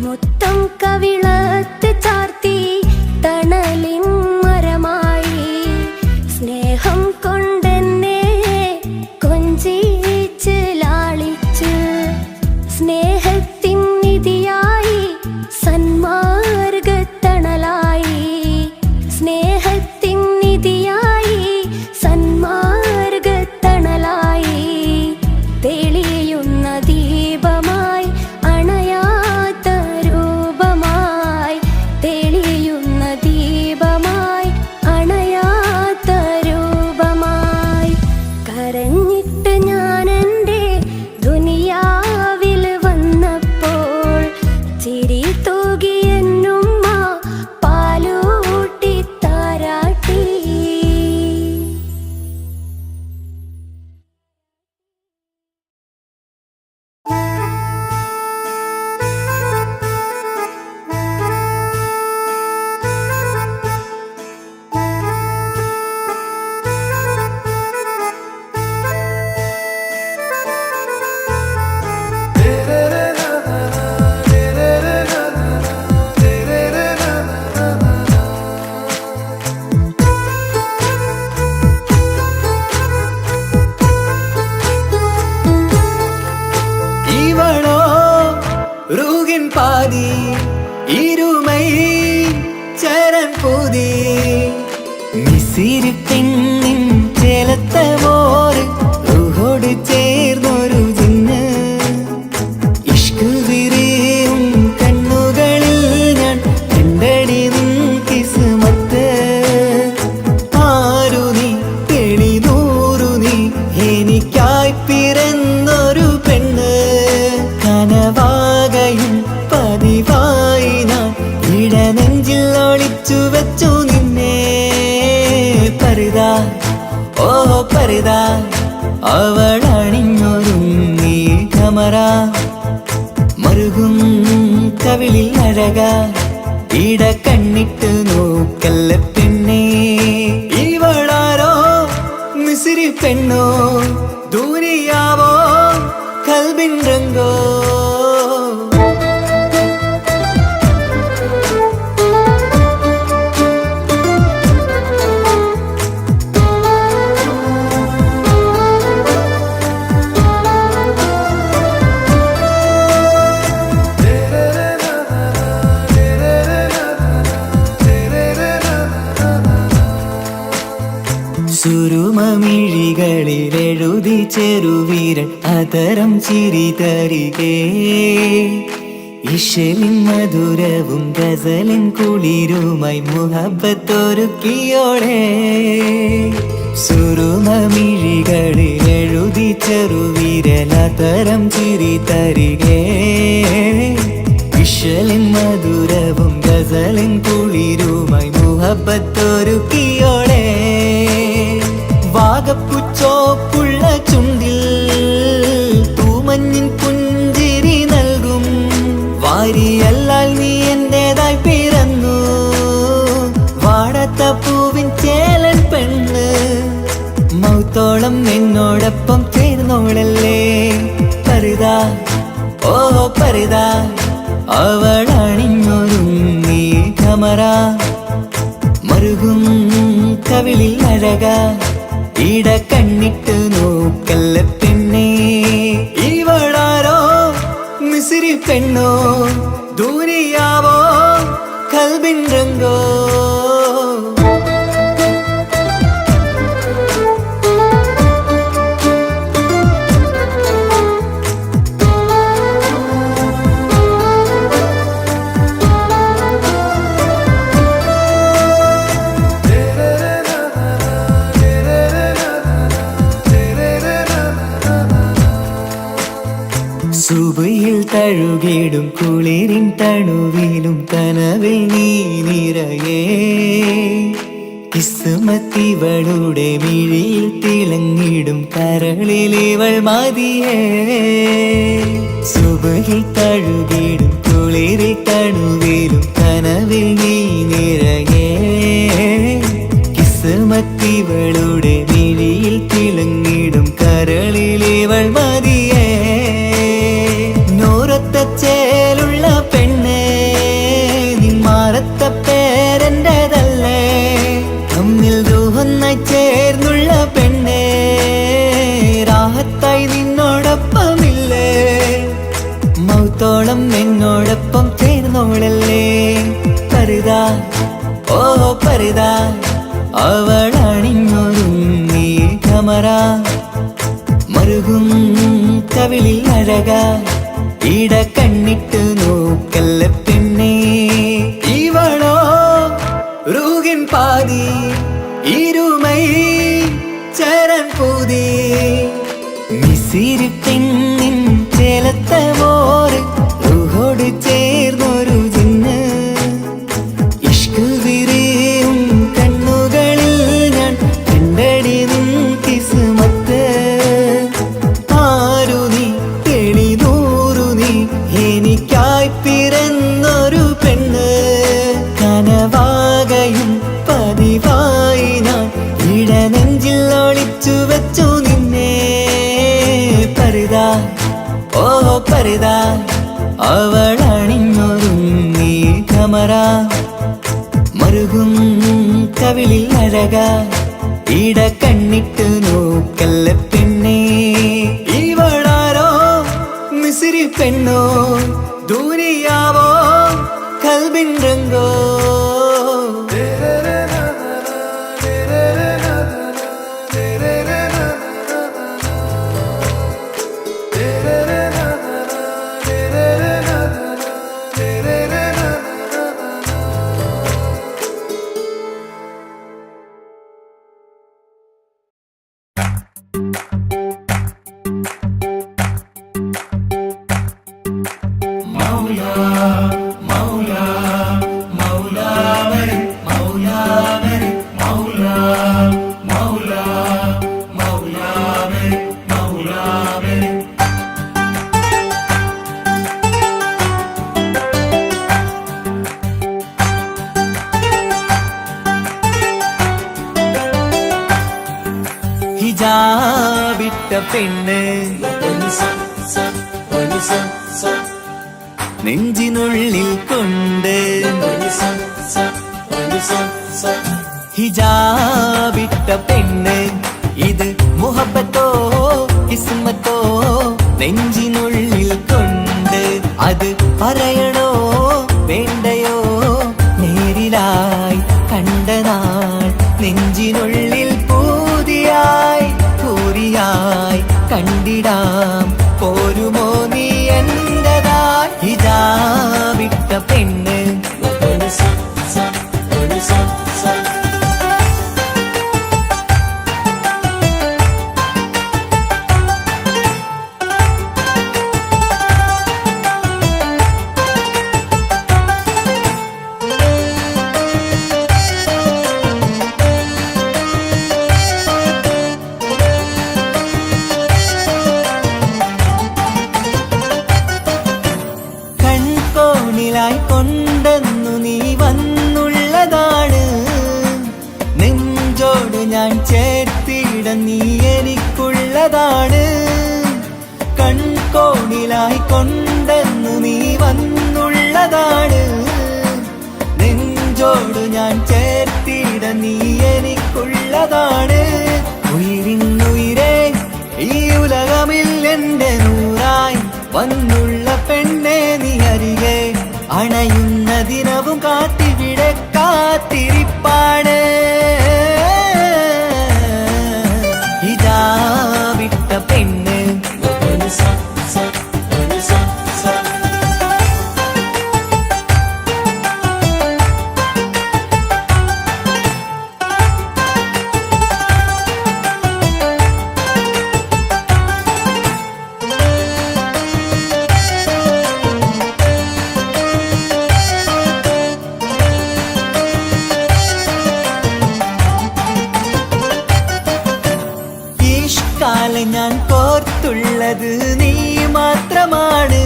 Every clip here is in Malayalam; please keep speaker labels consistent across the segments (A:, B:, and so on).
A: മുത്തം കവിളത്ത് ചാർത്തി തണലിൻ മരമായി സ്നേഹം കൊണ്ടെന്നെ കൊഞ്ചിച്ച് ലാളിച്ച് സ്നേഹത്തിൻ നിധിയായി സന്മാർഗത്തണലായി സ്നേഹത്തിൻ നിധിയായി സന്മാർഗത്തണലായി തെളിയുന്ന ദീപമായി അണയാത്ത രൂപമായി തെളിയുന്ന ദീപമായി അണയാത്ത രൂപമായി കരഞ്ഞിട്ട് ഞാൻ എൻ്റെ ദുനിയാവിൽ വന്നപ്പോൾ ചിരി തൂകി എന്നുമ്മ പാലൂട്ടി താരാട്ടി.
B: ரூகின் பாதி இருமை சரண் பூதி மிசிறு பெண்ணின் ചേലത്ത മോര് റൂഹോട് ചേർന്നൊരു ജിന്ന് ഇഷ്ക് വിരിയും കണ്ണുകളിൽ ഞാൻ കണ്ടടി നിൻ കിസ്മത്ത് ആരു നീ തെളിനൂറു നീ എനിക്കായി പിറന്നൊരു പെണ്ണ് കനവാകയും പതിവായി ഞാൻ ഇടനെഞ്ചിൽ ഒളിച്ചു വെച്ചു നിന്നെ പരിതാ ഓ പരിതാ അവളണിഞ്ഞൊരുങ്ങി കമറ മറുകും കവിളിൽ അഴക ഇട കണ്ണിട്ട് നോക്കല്ല പെണ്ണേ ഇവളാരോ മിസിരി പെണ്ണോ ദൂരിയാവോ കൽബിൻ രംഗോ സുരുമമിഴികളിൽ എഴുതി ചെറുവീരൻ അതരം ചിരി തരികേ ഇശലിൻ മധുരവും ഗസലിൻ കുളിരുമായി മുഹബത്തൊരുക്കിയോടെ സുരുമമിഴികളിൽ എഴുതി ചെറുവീരൻ അതരം ചിരി തരികേ ഇശലിൻ മധുരവും ഗസലിൻ കുളിരുമായി മുഹബത്തൊരുക്കിയോടെ വാഗപ്പുച്ചോപ്പുള്ള ചുണ്ടിൽ തൂമഞ്ഞിൻ പുഞ്ചിരി നൽകും വാരിയല്ലാൽ നീ എന്റേതായി പിറന്നു വാടത്ത പൂവിൻ ചേലൻ പെണ്ണ് മൗത്തോളം നിന്നോടൊപ്പം ചേർന്നോളല്ലേ പരിതാ ഓ പരിതാ അവളണിഞ്ഞൊരുങ്ങി കമറ മറുകും കവിളിൽ അഴക ഇട കണ്ണിട്ട് നോക്കല്ല പെണ്ണേ ഇവളാരോ മിസിരി പെണ്ണോ ദൂരിയാവോ കൽബിൻ രംഗോ സുബയിൽ തഴുകിടും കുളിരിൻ തണുവിലും കനവിൽ നീ നിറയേ കിസ്മത്തിവളുടെ മിഴിയിൽ തിളങ്ങിടും കരളിലിവൾ മതിയേ സുബയിൽ തഴുകിടും കുളിരിൽ തണുവിലും കനവിൽ നീ നിറയേ കിസ്മത്തിവളുടെ മിഴിയിൽ തിളങ്ങിടും കരളിലിവൾ മതിയേ ചേലുള്ള പെണ്ണ് മോളല്ലേ പരുത ഓ പരുത അവളണിഞ്ഞൊരുങ്ങി കമറ മറുകും കവിളിൽ അഴക ഇട കണ്ണിട്ട് നോക്കല്ല പെണ്ണേ ഇവളോ റൂകിൻ പാതി ഇരുമൈ ചരൻ പൂതി മിസിരി പെണ്ണിൻ ചേലത്ത മോറ് റൂഹോട് ചേർന്നൊരു ജിന്ന് ഇഷ്ക് വിരിയും കണ്ണുകളിൽ ഞാൻ കണ്ടടി നിൻ കിസ്മത്ത് ആരു നീ തെളിനൂറു നീ എനിക്കായി പിറന്നൊരു പെണ്ണ് കനവാകയും പതിവായി ഞാൻ ഇടനെഞ്ചിൽ ഒളിച്ചു വെച്ചു നിന്നെ പരുത ഓ പരുത അവളണിഞ്ഞൊരുങ്ങി കമറ മറുകും കവിളിൽ അഴക ഇട കണ്ണിട്ട് നോക്കല്ല പെണ്ണേ ഇവളാരോ മിസിരി പെണ്ണോ ദൂരിയാവോ കൽബിൻ രംഗോ ഹിജാബിട്ട പെണ്ണ് നെഞ്ചിനുള്ളിൽ കൊണ്ട് ഹിജാബിട്ട പെണ്ണ് ഇത് മുഹബത്തോ കിസ്മത്തോ നെഞ്ചിനുള്ളിൽ കൊണ്ട് അത് പറയണോ വേണ്ടയോ നേരിലായി കണ്ട നാൾ നെഞ്ചിനുള്ളിൽ പൂതിയായി പൂരിയായി കണ്ടിടാം പോരുമോ നീ എന്റതായി ഹിജാബിട്ട പെണ്ണ് കൊണ്ടെന്നു നീ വന്നുള്ളതാണ് നെഞ്ചോട് ഞാൻ ചേർത്തിട നീ എനിക്കുള്ളതാണ് കൺകോണിലായി കൊണ്ടെന്നു നീ വന്നുള്ളതാണ് നെഞ്ചോട് ഞാൻ ചേർത്തിട നീ എനിക്കുള്ളതാണ് ഉയിരിന്നുയിരേ ഈ ഉലകമിൽ എന്റെ നൂറായി വന്നുള്ള പെണ്ണെ നീ അരികെ അണയുന്ന ദിനവും കാത്തിവിടെ കാത്തിരിപ്പാണ് ഹിജാബിട്ട പെണ്ണ് ഞാൻ കോർത്തുള്ളത് നീ മാത്രമാണ്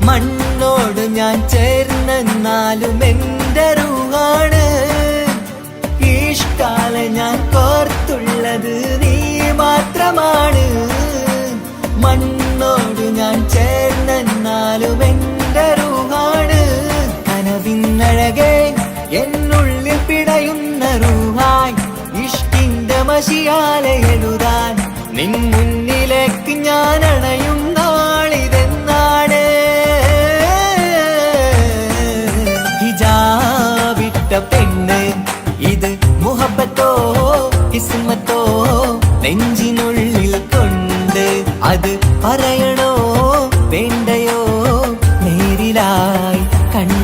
B: മണ്ണോട് ഞാൻ ചേർന്നെന്നാലും എന്റെ റൂഹാണ് ഈഷ്കാല ഞാൻ കോർത്തുള്ളത് നീ മാത്രമാണ് മണ്ണോട് ഞാൻ ചേർന്നെന്നാലും എന്റെ റൂഹാണ് കനവിന്നഴകെ എന്നുള്ളിൽ പിടയുന്ന റൂഹായി ഇഷ്കിന്റെ മഷിയാലെ എഴുതാൻ നിൻ മുന്നിലേക്ക് ഞാൻ അണയും നാളിതെന്നാണ്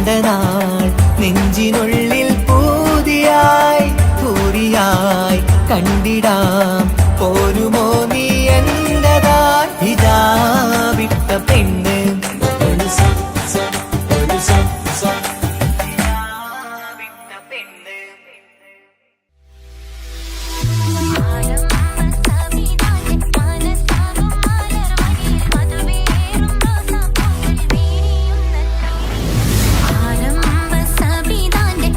B: കണ്ട നാൾ നെഞ്ചിനുള്ളിൽ പൂതിയായി പൂരിയായി കണ്ടിടാം പോരുമോ നീ എന്റതായി ഇതാ വിട്ട പെണ്ണ്
A: ആരംഭ സബിതാന്റെ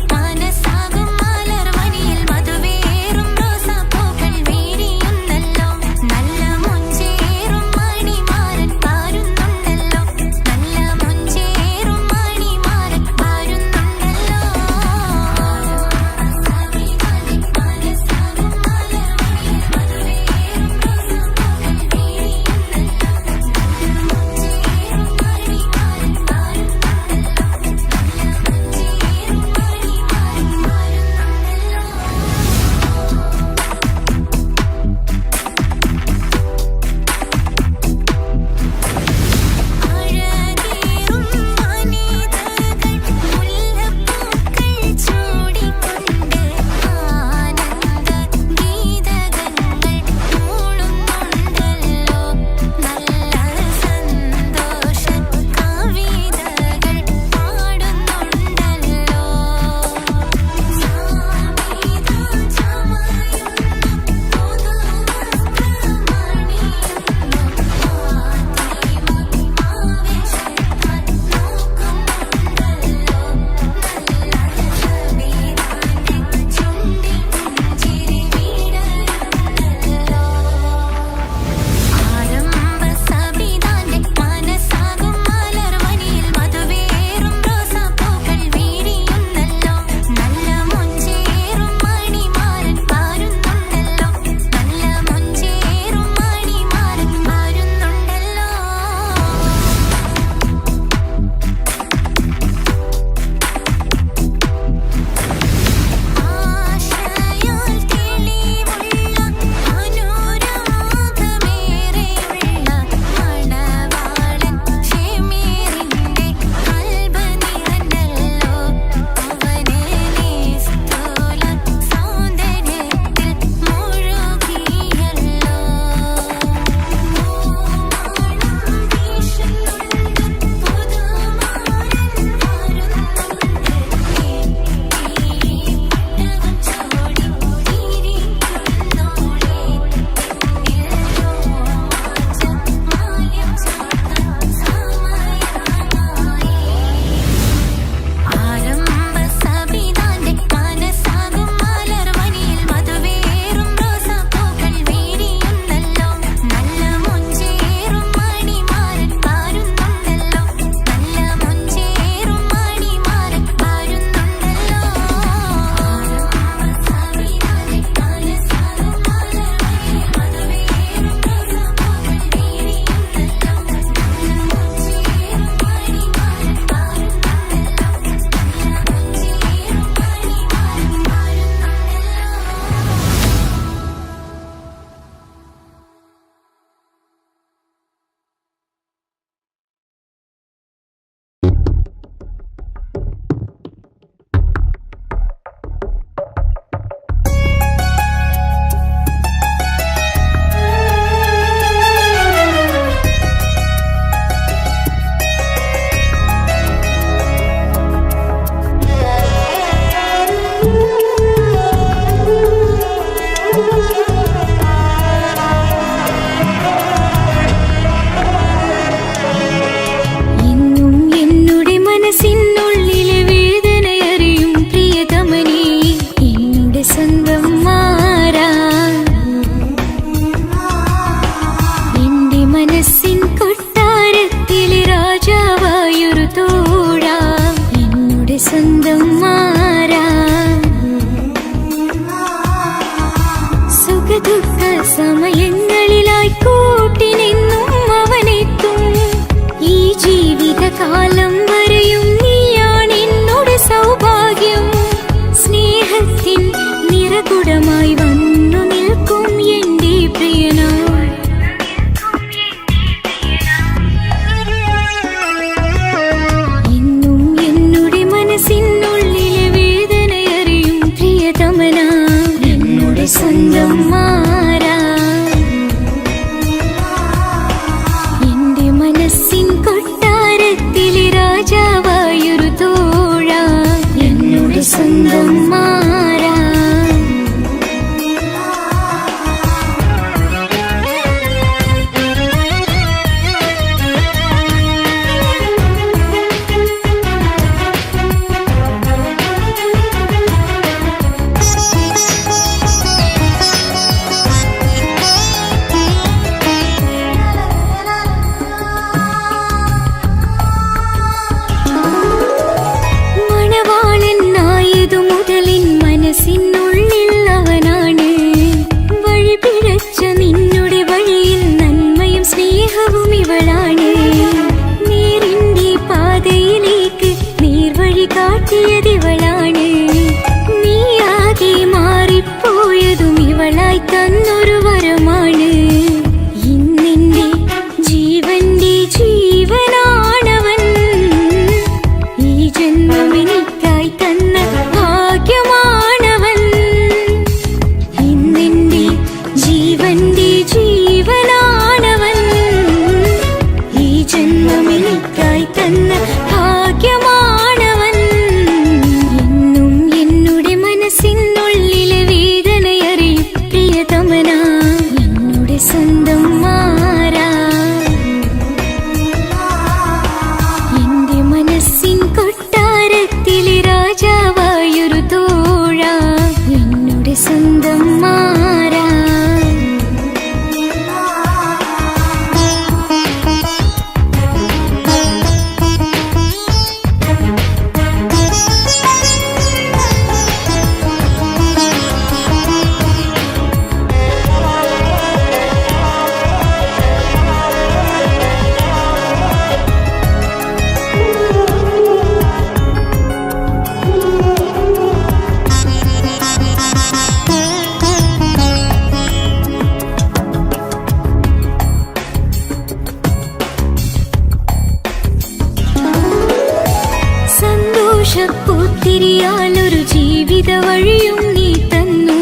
A: സന്തോഷപ്പൂത്തിരിയാലൊരു ജീവിത വഴിയും നീ തന്നു.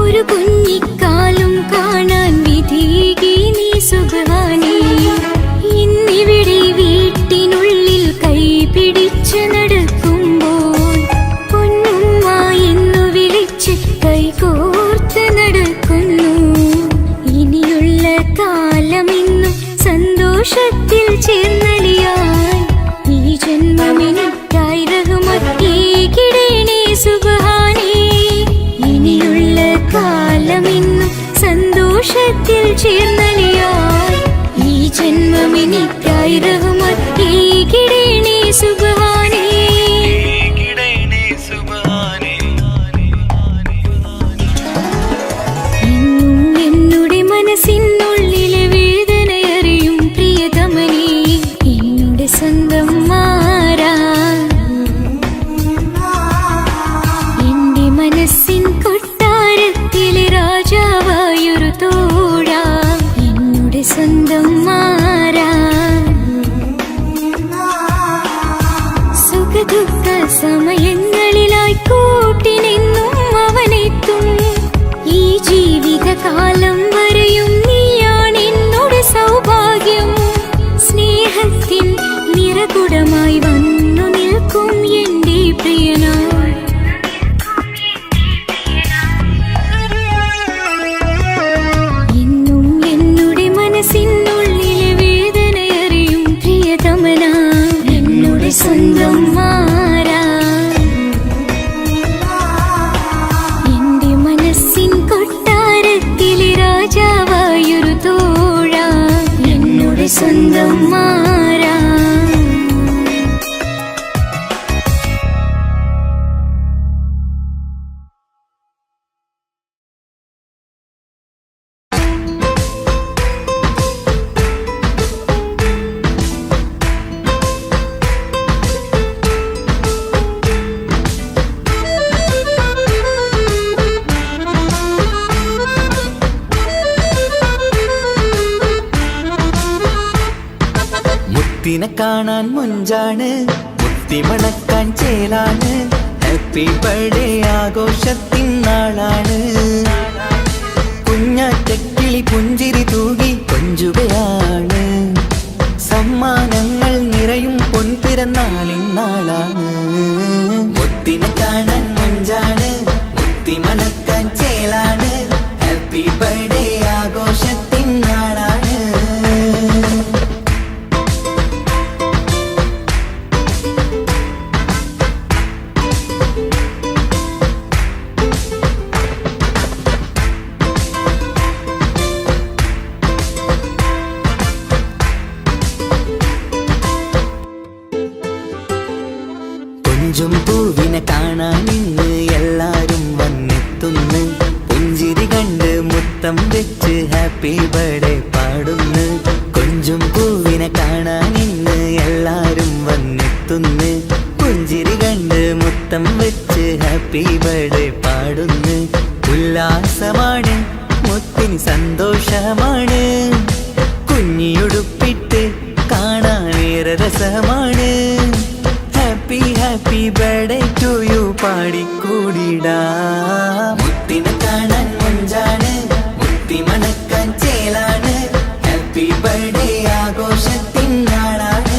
A: ഒരു കുഞ്ഞിക്കാലും കാണാൻ വിധികി നീ സുബ്ഹാനേ. ഇന്നിവിടെ വീട്ടിനുള്ളിൽ കൈ പിടിച്ച് നടക്കുമ്പോൾ പൊന്നുമ്മ എന്നു വിളിച്ച് കൈകോർത്ത് നടക്കുന്നു. ഇനിയുള്ള കാലമെന്നും സന്തോഷത്തിൽ ചേർന്നലിയാൻ ഈ ജന്മമെനിക്കായി റഹ്മത്തേകിടേണേ സുബ്ഹാനേ. ഇനിയുള്ള കാലമെന്നും സന്തോഷത്തിൽ ചേർന്നലിയാൻ ഈ ജന്മമെനിക്കായി റഹ്മത്തേകിടേണേ സുബ്ഹാനേ. എന്നും എന്നുടെ മനസ്സിനുള്ളിലെ വേദനയറിയും പ്രിയതമനേ, എന്നുടെ സ്വന്തം മാറാ. എന്റെ മനസ്സിൻ കൊട്ടാരത്തിലെ രാജാവായൊരു തോഴാ, എന്നുടെ സ്വന്തം മാറാ. സുഖദുഃഖ സമയങ്ങളിലായി കൂട്ടിനെന്നും അവനെത്തും. ഈ ജീവിതകാലം വരെയും നീയാണ് എന്നോട് സൗഭാഗ്യം. സ്നേഹത്തിൻ നിറകുടമായി വന്നു നിൽക്കും എന്റെ പ്രിയനാ. എന്നും എന്നുടെ മനസ്സിനുള്ളിലെ വേദനയറിയും പ്രിയതമനാ, എന്നുടെ സ്വന്തം മാറാ. എന്റെ മനസ്സിൻ കൊട്ടാരത്തിലെ രാജാവായൊരു തോഴാ, എന്നുടെ സ്വന്തം മാറാ.
B: മുത്തിനെ കാണാൻ മുഞ്ചാണ്, മുത്തി മണക്കാൻ ചേലാണ്. Happy birthday ആഘോഷത്തിൻ നാളാണ്. കുഞ്ഞാറ്റക്കിളി പുഞ്ചിരി തൂകി കൊഞ്ചുകയാണ്. സമ്മാനങ്ങൾ നിറയും പൊൻപിറന്നാളിൻ നാളാണ്. മുത്തിനെ കാണാൻ മുഞ്ചാണ്, മുത്തി മണക്കാൻ ചേലാണ്. Happy birthday ആഘോഷത്തിൻ നാളാണ്. കൊഞ്ചും പൂവിനെ കാണാൻ ഇന്ന് എല്ലാരും വന്നെത്തുന്നു. പുഞ്ചിരി കണ്ട് മുത്തം വെച്ച് ഹാപ്പി ബർത്ത്ഡേ പാടുന്നു. കൊഞ്ചും പൂവിനെ കാണാൻ ഇന്ന് എല്ലാരും വന്നെത്തുന്നു. പുഞ്ചിരി കണ്ട് മുത്തം വെച്ച് ഹാപ്പി ബർത്ത്ഡേ പാടുന്നു. ഉല്ലാസമാണ്, മുത്തിന് സന്തോഷമാണ്. കുഞ്ഞിയുടുപ്പിട്ട് കാണാനേറെ രസമാണ്. Happy happy birthday to you പാടിക്കൂടിടാ. മുത്തിനെ കാണാൻ മുഞ്ചാണ്, മുത്തി മണക്കാൻ ചേലാണ്. Happy birthday ആഘോഷത്തിൻ നാളാണ്.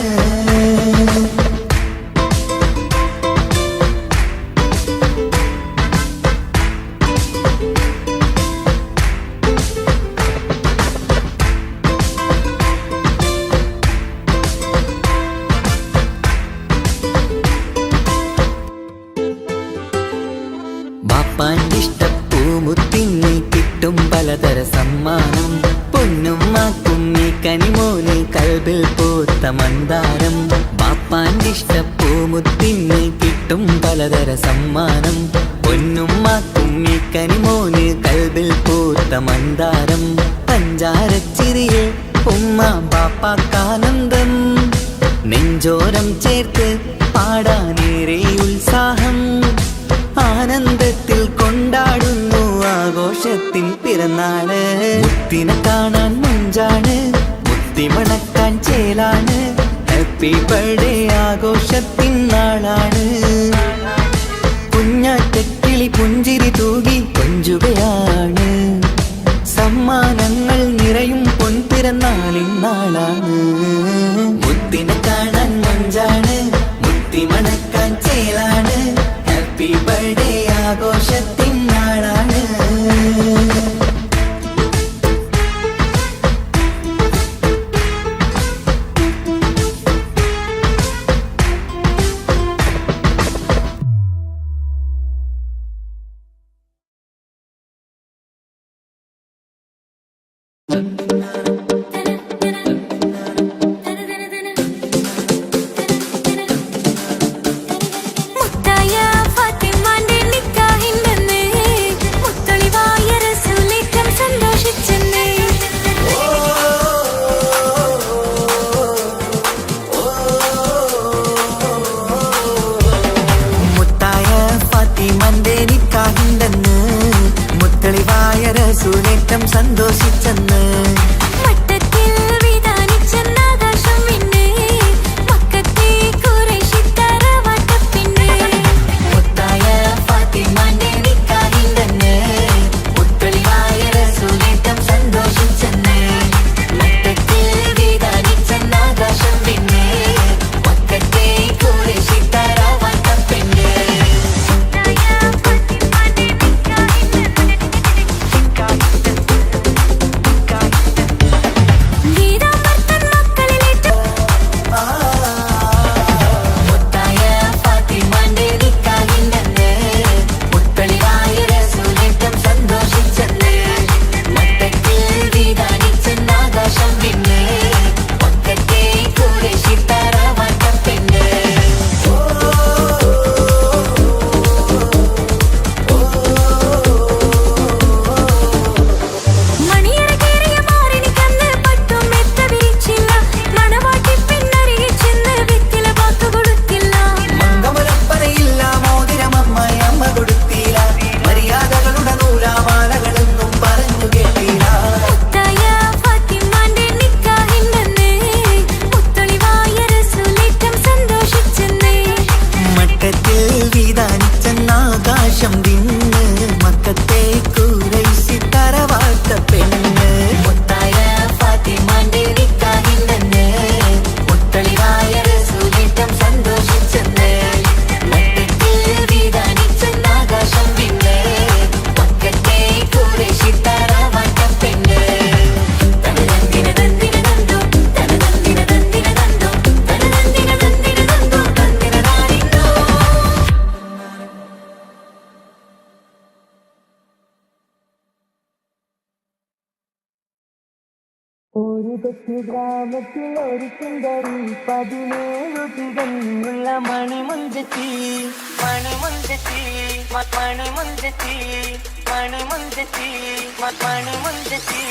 B: ബാപ്പാൻ്റിഷ്ടപ്പൂമുത്തിന് കിട്ടും പലതര സമ്മാനം. പൊന്നുമ്മാക്കും ഈ കനിമോന് കൽബിൽ പൂത്ത മന്ദാരം. ബാപ്പാൻ്റിഷ്ടപ്പൂമുത്തിന് കിട്ടും പലതര സമ്മാനം. പൊന്നുമ്മാക്കും ഈ കനിമോന് കൽബിൽ പൂത്ത മന്ദാരം. പഞ്ചാരച്ചിരിയെ ഉമ്മ ബാപ്പാക്കാനന്ദം. നെഞ്ചോരം ചേർത്ത് പാടാനേറെ ഉത്സാഹം. ആനന്ദത്തിൽ കൊണ്ടാടുന്നു ആഘോഷത്തിൻ പിറന്നാള്. മുത്തിനെ കാണാൻ മുഞ്ചാണ്, മുത്തി മണക്കാൻ ചേലാണ്. Happy birthday ആഘോഷത്തിൻ നാളാണ്. കുഞ്ഞാറ്റക്കിളി പുഞ്ചിരി തൂകി കൊഞ്ചുകയാണ്. സമ്മാനങ്ങൾ നിറയും പൊൻപിറന്നാളിൻ നാളാണ്. മുത്തിനെ കാണാൻ മഞ്ചാണ്, മുത്തി മണക്കാൻ ചേലാണ്. Happy birthday ആഘോഷത്തിൻ നാളാണ്.
A: മുത്തായ ഫാത്തിമാന്റെ നിക്കാഹിന്റെന്ന് മുത്തൊളിവായ റസൂലേറ്റം സന്തോഷിച്ചെന്ന്.
B: മുത്തായ ഫാത്തിമന്റെ നിക്കാഹിന്റെന്ന് മുത്തളിവായ റസൂലേറ്റം സന്തോഷിച്ചെന്ന്.
A: മട്ടത്തിൽ വിധാനിച്ചെന്നാകാശം പിന്നെ മക്കത്തെ ഖുറൈശി തറവാട്ടപ്പിന്നെ.
B: മുത്തായ ഫാത്തിമന്റെ നിക്കാഹിന്റെന്ന് മുത്തളിവായ റസൂലേറ്റം സന്തോഷിച്ചെന്ന്. മട്ടത്തിൽ വിധാനിച്ചെന്നാകാശം പിന്നെ മക്കത്തെ ഖുറൈശി തറവാട്ടപ്പിന്നെ.
A: വീരാമർത്തൻ മക്കളിലേറ്റം
B: മുത്തായ ഫാത്തിമന്റെ നിക്കാഹിന്റെന്ന് മുത്തളിവായ റസൂലേറ്റം സന്തോഷിച്ചെന്ന്. മട്ടത്തിൽ വിധാനിച്ചെന്നാകാശം പിന്നെ മക്കത്തെ ഖുറൈശി തറവാട്ടപ്പെണ്ണ്.
A: മണിയറ കേറിയ മാറിനിക്കന്ന് പട്ടും മെത്ത വിരിച്ചില്ല. മണവാട്ടി പിന്നരികെ ചെന്ന് വെറ്റില വാക്ക് കൊടുത്തില്ല.
B: മംഗമലപ്പറയില്ല മോതിരമമ്മായി അമ്മ കൊടുത്തില്ല. മര്യാദകളുടെ നൂലാമാലകളൊന്നും പറഞ്ഞു കേട്ടില്ല.
A: മുത്തായ ഫാത്തിമാന്റെ നിക്കാഹിന്റെന്ന് മുത്തൊളിവായ റസൂലേറ്റം സന്തോഷിച്ചെന്ന്.
B: മട്ടത്തിൽ വിധാനിച്ചെന്നാകാശം തിന്ന് മക്കത്തെ ഖുറൈശി തറവാട്ടപ്പെണ്ണ്. മുത്തായ ഫാത്തിമന്റെ നിക്കാഹിന്റെന്ന് മുത്തളിവായ റസൂലേറ്റം സന്തോഷിച്ചെന്ന്. മട്ടത്തിൽ വിധാനിച്ചെന്നാകാശം പിന്നെ മക്കത്തെ ഖുറൈശി തറവാട്ടപ്പെണ്ണ്. തനതന്തിന തന്തിന തന്തോ തനതന്തിന തന്തിന തന്തോ തനതന്തിന തന്തിന തന്തോ തന്തിന താരിന്തോ. ഒരു കൊച്ചു ഗ്രാമത്തിൽ ഒരു സുന്ദരി 17 തികഞ്ഞുള്ള മണിമുഞ്ചത്തി മണിമുഞ്ചത്തി മണിമുഞ്ചത്തി മണിമുഞ്ചത്തി മണിമുഞ്ചത്തി.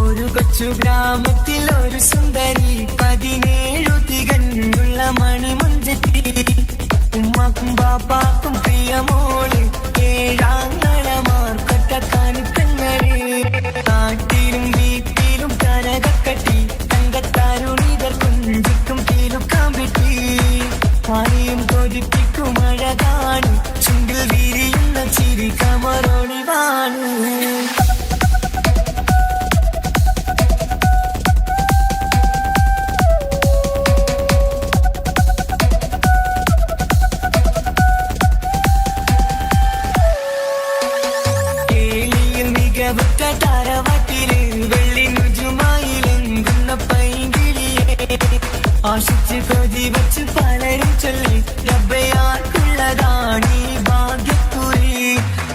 B: ഒരു കൊച്ചു ഗ്രാമത്തിൽ ഒരു സുന്ദരി 17 തികഞ്ഞുള്ള മണിമുഞ്ചത്തി. ഉമ്മാക്കും ബാപ്പാക്കും പ്രിയമോള് ഏഴാങ്ങളമാർക്കൊറ്റ കാണിക്കങ്ങള്. നാട്ടിലും വീട്ടിലും കനകക്കട്ടി തങ്കത്താരുണിതർ കുഞ്ചിക്കും കീലുക്കാൻ പറ്റി. ആരെയും കൊതിപ്പിക്കും അഴകാണ് ചുണ്ടിൽ വിരിയുന്ന ചിരി കമറൊളിവാണ്. തറവാട്ടില് വെള്ളി നുജുമായിലെങ്കുന്ന പൈങ്കിളിയെ ആശിച്ച് കൊതി വച്ച് പലരും ചൊല്ലി റബ്ബയാർക്കുള്ളതാണീ ഭാഗ്യക്കുറി.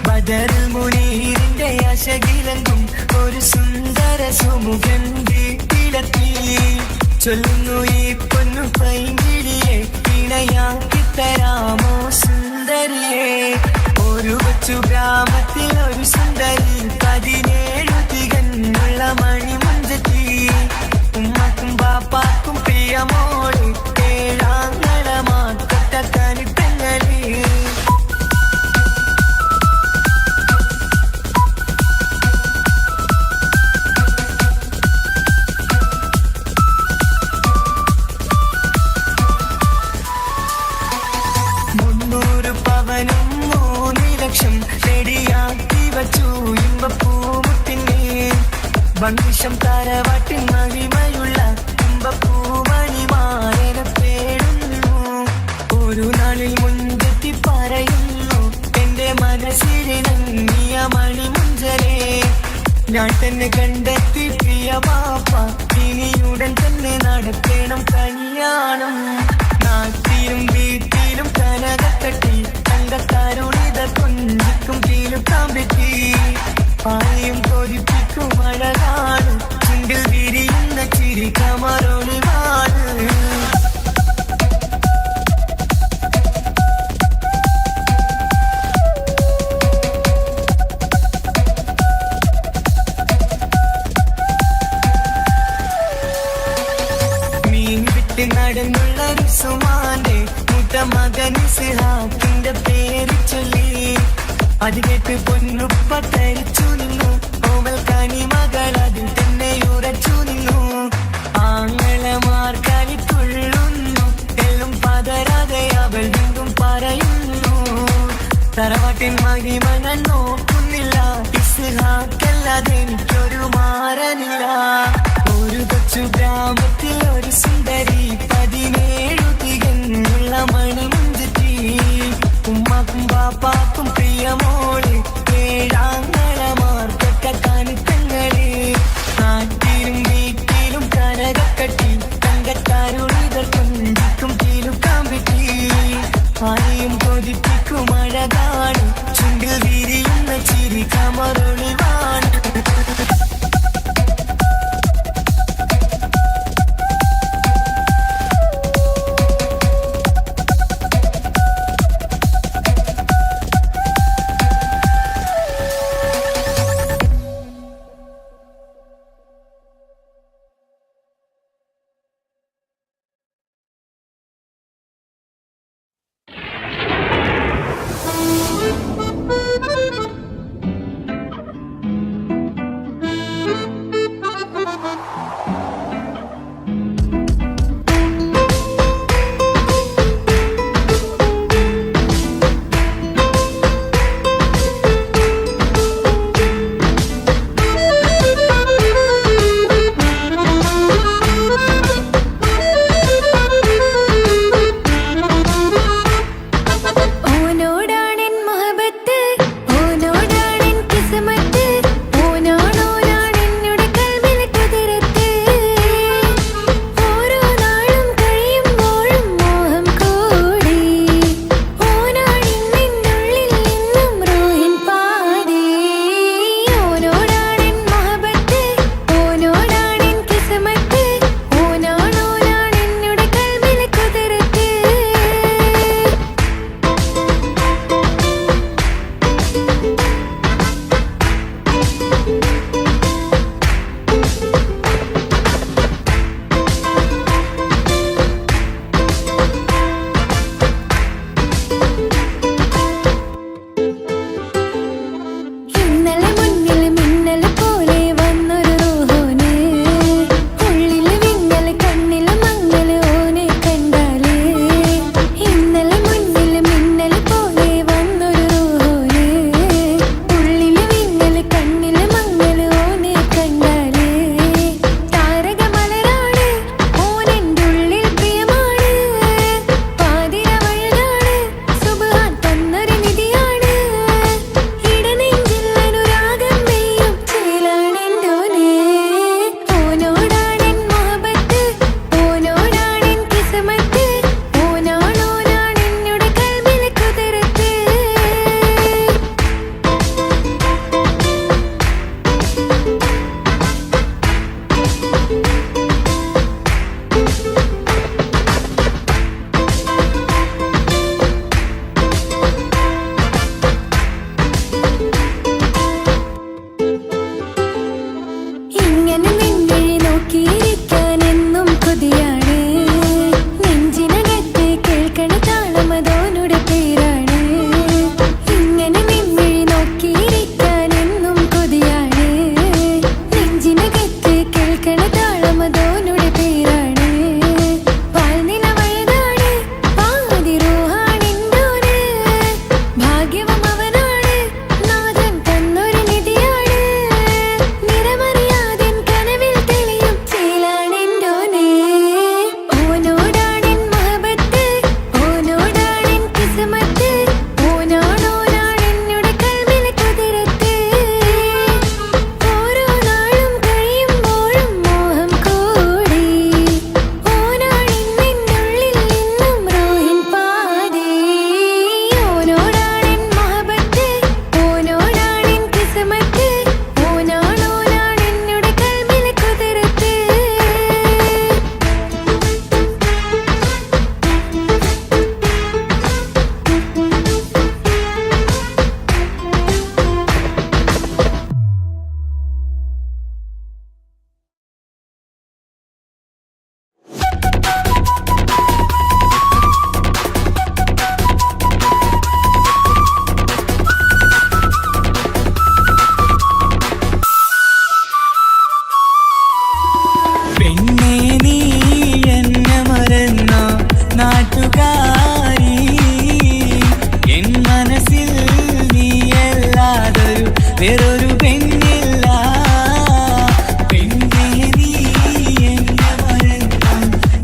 B: ബദറുൽ മുനീറിന്റെ അശകിലെങ്കും ഒരു സുന്ദര സുമുഖൻ വീട്ടിലെത്തി. ചൊല്ലുന്നു ഈ പൊന്നു പൈങ്കിളിയെ ഇണയാക്കി തരാമോ സുന്ദരിയെ. ഒരു കൊച്ചു ഗ്രാമത്തിൽ ഒരു സുന്ദരി 17 തികഞ്ഞുള്ള മണിമുഞ്ചത്തി. ഉമ്മാക്കും ബാപ്പാക്കും പ്രിയമോള് ഏഴാങ്ങ മോക്ഷം റെഡിയാക്കി വച്ചു ഇമ്പപ്പൂമുട്ടിനെ ഭംഗിഷം താരവാട്ടിൻ മഹിമയുള്ള ഇമ്പപ്പൂമണിമാരനെ പേടുന്നു ഒരു നാളിൽ മുൻപെത്തി പറയുന്നു എന്റെ മനസ്സിലിണങ്ങിയ മണിമുഞ്ചലേ ഞാൻ തന്നെ കണ്ടെത്തി പ്രിയ പാപ്പ ഇനിയുടൻ തന്നെ നടത്തേണം കല്യാണം നാട്ടിലും വീട്ടിലും കനകക്കട്ടി തങ്കക്കാരുണിത കൊഞ്ചിക്കും കീലുക്കാൻ പറ്റി ആരെയും കൊതിപ്പിക്കും അഴകാണ് ചുണ്ടിൽ വിരിയുന്ന ചിരി കമറൊളിവാണ് നടന്നുള്ള റുസുമാന്റെ മുട്ട മകൻ ഇസ്ഹാക്കിന്റെ പേര് ചൊല്ലി അത് കേട്ട് പൊന്നുപ്പ തരിച്ചു നിന്നു ഓമൽ കനി മകൾ അതിൽ തന്നെ ഉറച്ചു നിന്നു ആങ്ങളമാർ കളിക്കൊള്ളുന്നു എല്ലും പതരാതെ അവൾ വീണ്ടും പറയുന്നു തറവാട്ടിൻ മഹിമ ഞാൻ നോക്കുന്നില്ല ഇസ്ഹാക്കല്ലാതെ എനിക്കൊരു മാറനില്ല ഒരു കൊച്ചു ഗ്രാമത്തിൽ ഒരു സുന്ദരി 17 തികഞ്ഞുള്ള മണിമുഞ്ചത്തി ഉമ്മാക്കും ബാപ്പാക്കും പ്രിയമോള് ഏഴാങ്ങളമാർക്കൊക്കെ കാണിത്തങ്ങള് നാട്ടിലും വീട്ടിലും കനകക്കട്ടി തങ്കക്കാരുളിതർ കൊഞ്ചിക്കും കീലുക്കാൻ പറ്റി ആരെയും കൊതിപ്പിക്കും അഴകാണ് ചുണ്ടിൽ വിരിയുന്ന ചിരി കമറൊളിവാണ് വേറൊരു പെണ്ണില്ല. പെണ്ണേ നീ എന്നെ മറന്നു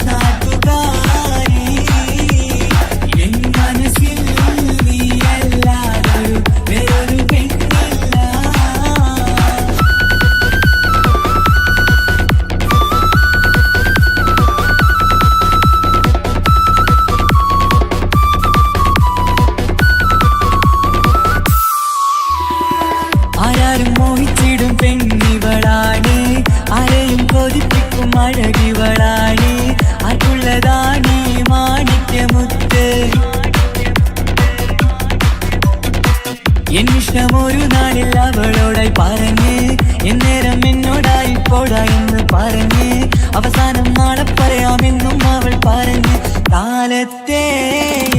B: നാട്ടുകാരി, എൻ മനസ്സിൽ നീയല്ലാതൊരു വേറൊരു പെണ്ണില്ല. ആരാരും മോഹിച്ചിടും പെണ്ണിവളാണ്, ആരെയും കൊതിപ്പിക്കും അഴകിവളാണ്, അതുള്ളതാണ് മാണിക്യമുത്ത്. എന്നിഷ്ടം ഒരു നാളിൽ അവളോടായി പറഞ്ഞ്, എന്നേരം എന്നോടായി പോടാ എന്ന് പറഞ്ഞ്, അവസാനം നാളെ പറയാമെന്നും അവൾ പറഞ്ഞ്, കാലത്തെ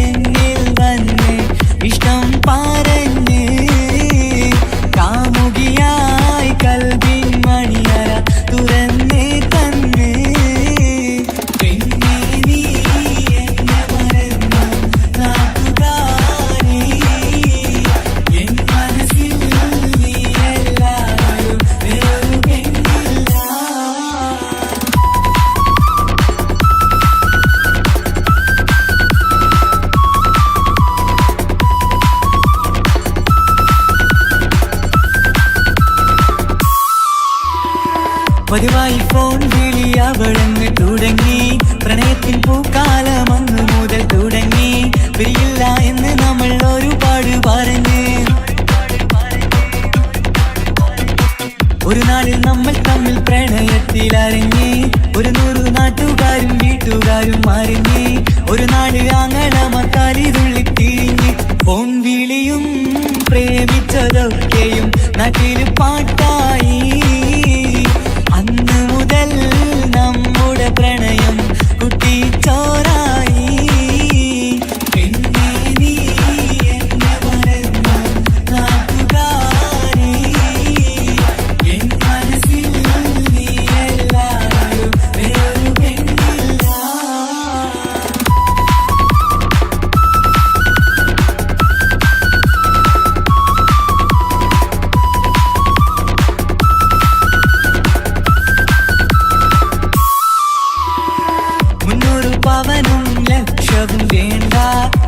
B: എന്നിൽ വന്ന് ഇഷ്ടം പറഞ്ഞ്, കാമുകിയായി കൽവിൻ മണിയറ തുറന്ന് തന്ന്. പെണ്ണേ നീ എന്നെ മറന്നു നാട്ടുകാരി, എൻ മനസ്സിൽ നീയല്ലാതൊരു വേറൊരു പെണ്ണില്ല. പതിവായി ഫോൺ വിളി അവളങ്ങ് തുടങ്ങി, പ്രണയത്തിൻ പൂക്കാലം അന്ന് മുതൽ തുടങ്ങി. പിരിയില്ല എന്ന് നമ്മൾ ഒരുപാട് പറഞ്ഞ്, ഒരു നാളിൽ നമ്മൾ തമ്മിൽ പ്രണയത്തിലറിഞ്ഞ്, 100 നാട്ടുകാരും വീട്ടുകാരും അറിഞ്ഞ്, ഒരു നാട് ആങ്ങളമക്കാലിതുള്ളി തിരിഞ്ഞ്. ഫോൺ വിളിയും പ്രേമിച്ചതൊക്കെയും നാട്ടിൽ പാട്ടായി. അന്ന് മുതൽ നമ്മുടെ പ്രണയം കുട്ടിച്ചോറായി. പെണ്ണേ നീ എന്നെ മറന്നു നാട്ടുകാരി, എൻ മനസ്സിൽ നീയല്ലാതൊരു വേറൊരു പെണ്ണില്ല. പവനും ലക്ഷവും വേണ്ട,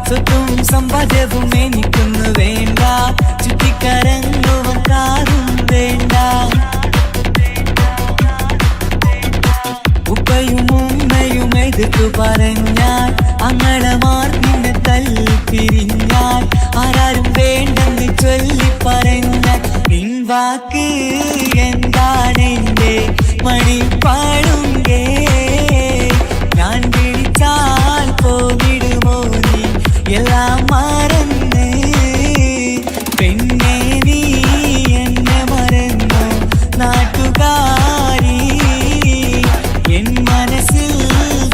B: സ്വത്തും സമ്പാദ്യവും എനിക്കൊന്നു വേണ്ട, ചുറ്റിക്കറങ്ങുവാൻ കാറും വേണ്ട. ഉപ്പയും ഉമ്മയും എതിർത്തു പറഞ്ഞാൽ, അങ്ങളമാർ നിന്നെ തല്ലിപ്പിരിഞ്ഞാൽ, ആരാരും വേണ്ടെന്ന് ചൊല്ലി പറഞ്ഞാൽ, പിൻവാക്ക് എന്താണെന്റെ മണിപ്പാടുങ്കേ. ഞാൻ വിളിച്ചാൽ പോവിടുമോ നീ എല്ലാം മറന്ന്. പെണ്ണേ നീ എന്നെ മറന്നു നാട്ടുകാരി, എൻ മനസ്സിൽ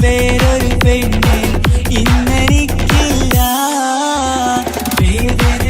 B: വേറൊരു പെണ്ണ് ഇന്നെനിക്കില്ല. വേദന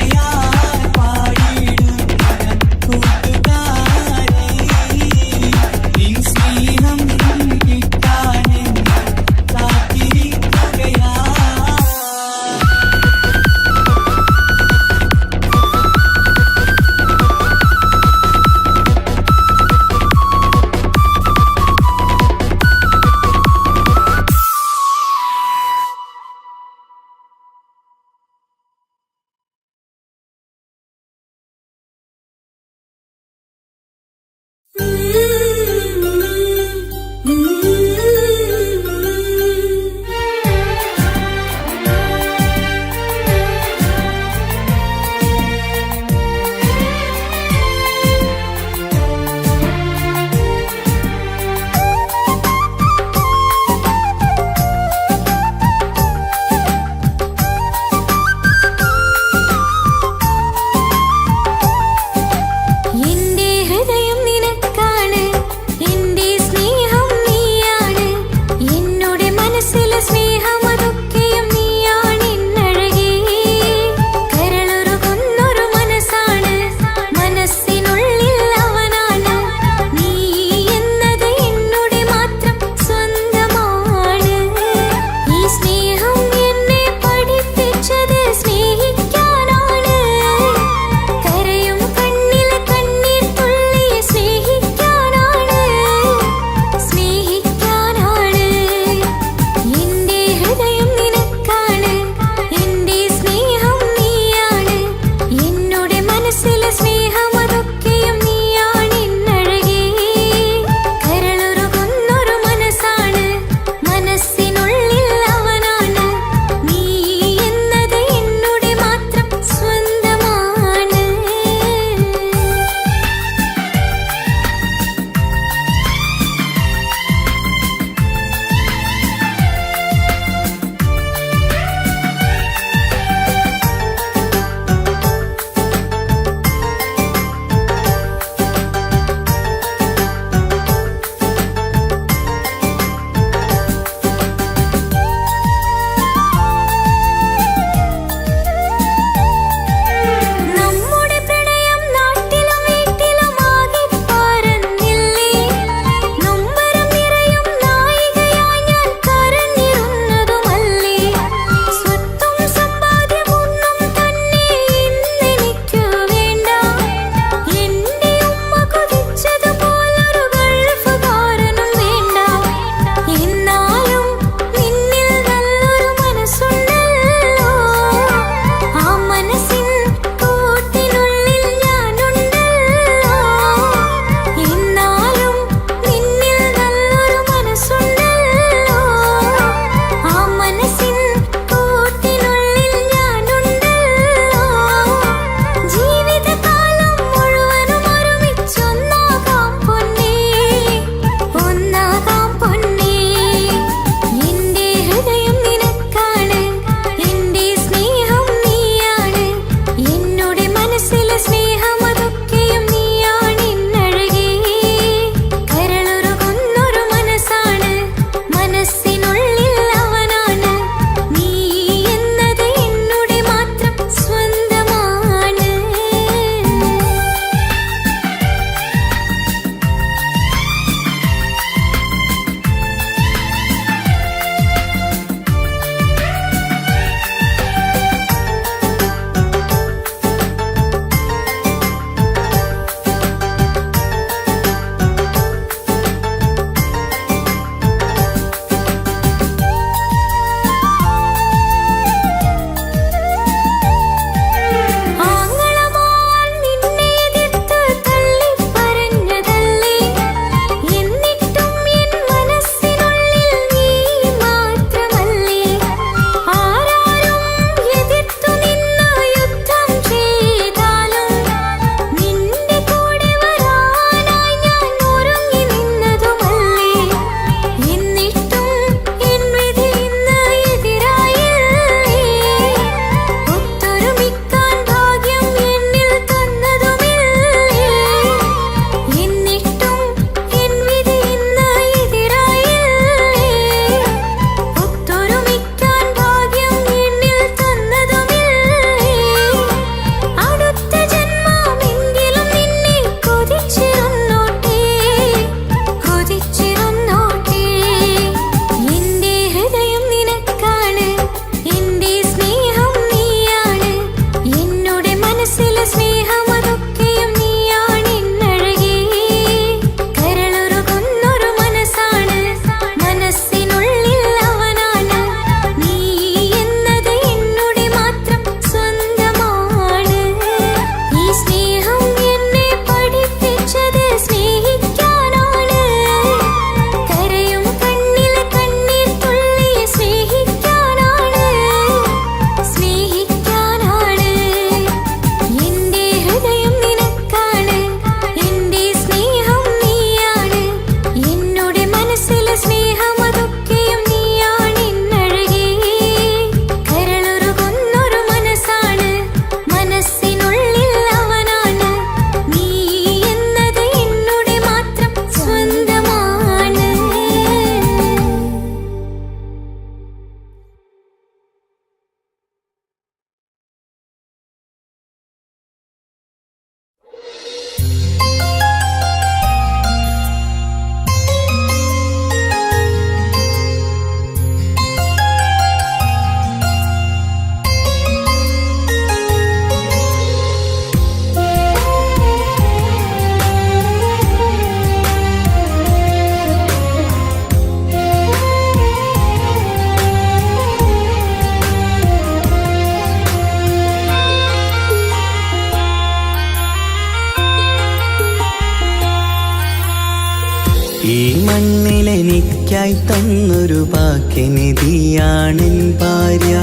B: മണ്ണിലെനിക്കായി തന്നൊരു ഭാഗ്യനിധിയാണെൻ ഭാര്യ.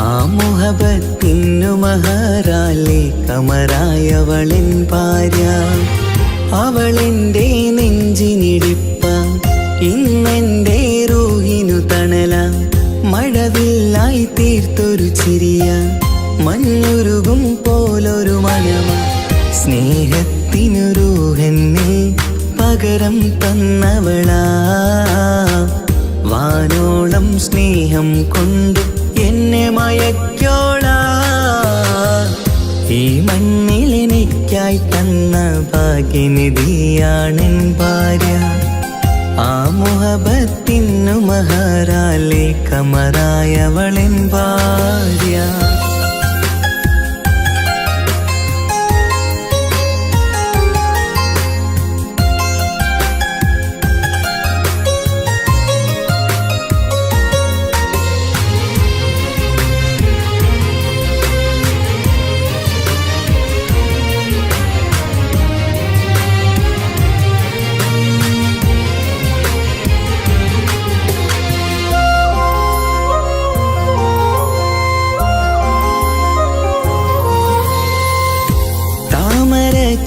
B: ആ മുഹബത്തിനു മഹറാലെ കമറായവളെൻ ഭാര്യ. അവളെൻ്റെ നെഞ്ചിനിടിപ്പ, ഇന്നെൻ്റെ റൂഹിനു തണല. മഴവില്ലായി തീർത്തൊരു ചിരിയ, മഞ്ഞുരുകും പോലൊരു മനമ. സ്നേഹത്തിനു റൂഹെന്നെ പകരം തന്നവളാ. വാനോളം സ്നേഹം കൊണ്ട് എന്നെ മയക്കോളാ. ഈ മണ്ണിലെനിക്കായി തന്ന ഭാഗ്യനിധിയാണെൻ ഭാര്യ. ആ മുഹബത്തിനു മഹറാലെ കമറായവളെൻ ഭാര്യ.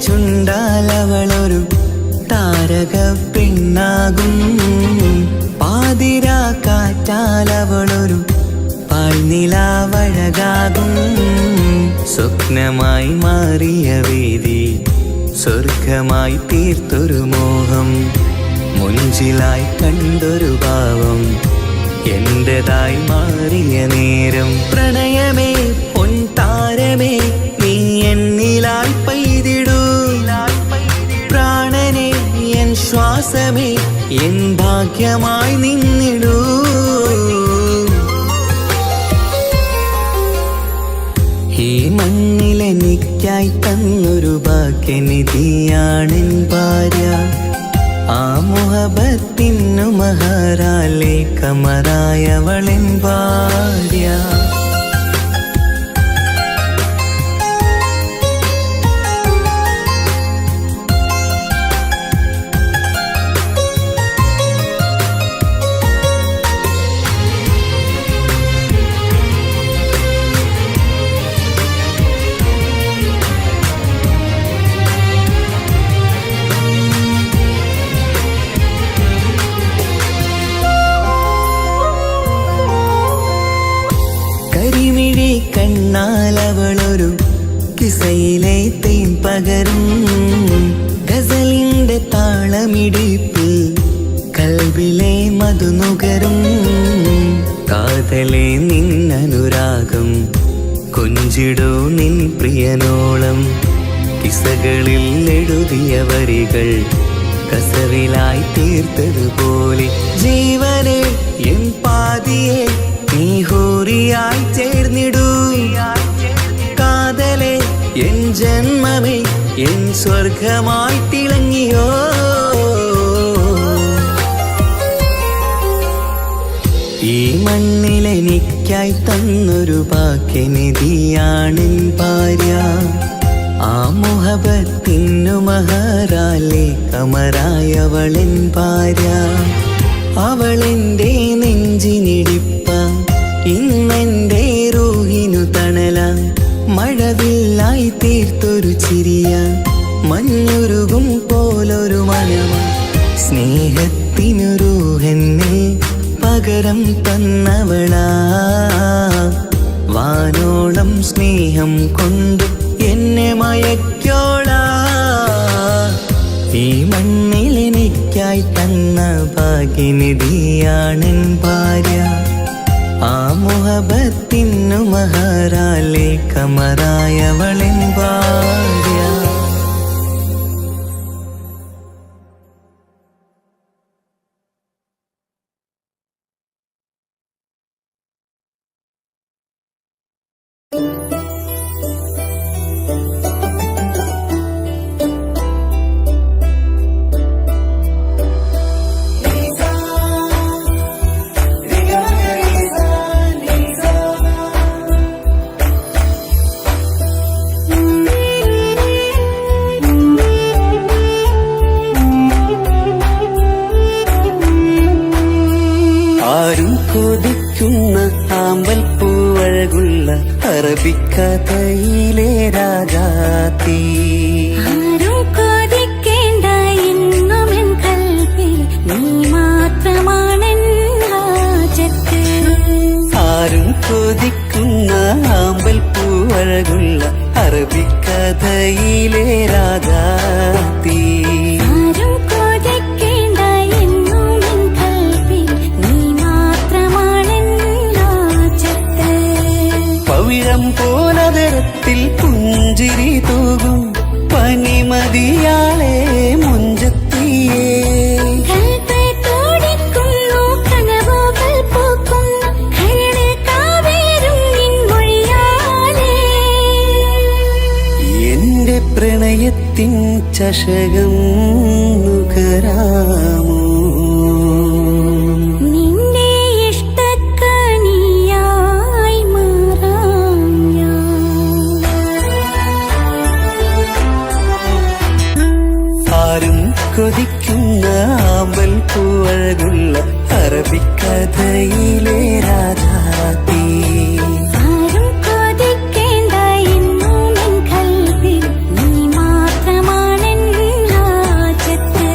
B: ചുണ്ടാലവളൊരു താരക പെണ്ണാകും. പാതിരാ കാറ്റാലവളൊരു പാൽനിലാവഴകാകും. സ്വപ്നമായി മാറിയ വേദി സ്വർഗമായി തീർത്തൊരു മോഹം. മുഞ്ചിലായി കണ്ടൊരു ഭാവം എന്റേതായി മാറിയ നേരം. പ്രണയമേ പൊൻതാരമേ നീ എന്നിലായി പെയ്തിടൂ. പ്രാണനെ എൻ ശ്വാസമേ എൻ ഭാഗ്യമായി നിന്നിടൂ. ഈ മണ്ണിലെനിക്കായി തന്നൊരു ഭാഗ്യനിധിയാണെൻ ഭാര്യ. ആ മുഹബത്തിനു മഹറാലെ കമറായവളെൻ ഭാര്യ. കരിമിഴി കണ്ണാലവളൊരു കിസയിലെ തേൻ പകരും. ഗസലിന്റെ താളമിടിപ്പിൽ കൽബിലെ മധുനുകരും. കാതലെ നിന്നനുരാഗം കൊഞ്ചിടൂ നിൻ പ്രിയനോളം. കിസകളിൽ എഴുതിയ വരികൾ കസവിലായി തീർത്തതുപോലെ. ജീവനെ എൻ പാതിയെ നീ ഹൂറിയായി ചേർന്നിടൂ. കാതലെ എൻ ജന്മമേ എൻ സ്വർഗമായി തിളങ്ങിയോ. ഈ മണ്ണിലെനിക്കായി തന്നൊരു ഭാഗ്യനിധിയാണെൻ ഭാര്യ. ആ മുഹബത്തിനു മഹറാലെ കമറായവളെൻ ഭാര്യ. അവളെൻ്റെ നെഞ്ചിനിടിപ്പ, ഇന്നെൻ്റെ റൂഹിനു തണല. മഴവില്ലായി തീർത്തൊരു ചിരിയ, മഞ്ഞുരുകും പോലൊരു മനമ. സ്നേഹത്തിനു റൂഹെന്നെ പകരം തന്നവളാ. വാനോളം സ്നേഹം കൊണ്ട് എന്നെ മയക്കോളാ. ഈ മണ്ണിലെനിക്കായി തന്ന ഭാഗ്യനിധിയാണെൻ ഭാര്യ. ആ മുഹബത്തിനു മഹറാലെ കമറായവളെൻ ഭാര്യ.
A: നീ
B: അറബിക്കഥയിലെ രാജാത്തി.
A: ആരും കൊതിക്കേണ്ട എന്നുമെൻ കൽബിൽ നീ മാത്രമാണെൻ ഹാജത്ത്.
B: ആരും കൊതിക്കുന്ന ആമ്പൽ പൂവഴകുള്ള അറബിക്കഥയിലെ രാജാത്തി.
A: ആരും കൊതിക്കേണ്ട എന്നുമെൻ കൽബിൽ നീ മാത്രമാണെൻ ഹാജത്ത്.
B: പവിഴം പോലതരത്തിൽ പുഞ്ചിരി തൂകും പനിമതിയാളെ മുഞ്ചത്തിയേ.
A: കൽബ് തുടിക്കുന്നു കനവുകൾ പൂക്കുന്നു കരള് കാവേരും നിൻ മൊഴിയാലേ.
B: എന്റെ പ്രണയത്തിൻ ചഷകം നുകരാമോ?
A: നിന്റെ ഇഷ്ടക്കനിയായി മാറാം ഞാൻ.
B: ആരും കൊതിക്കുന്ന ആമ്പൽ പൂവഴകുള്ള അറബിക്കഥയിലെ രാജാത്തി.
A: ആരും കൊതിക്കേണ്ട എന്നുമെൻ കൽബിൽ നീ മാത്രമാണെൻ ഹാജത്ത്.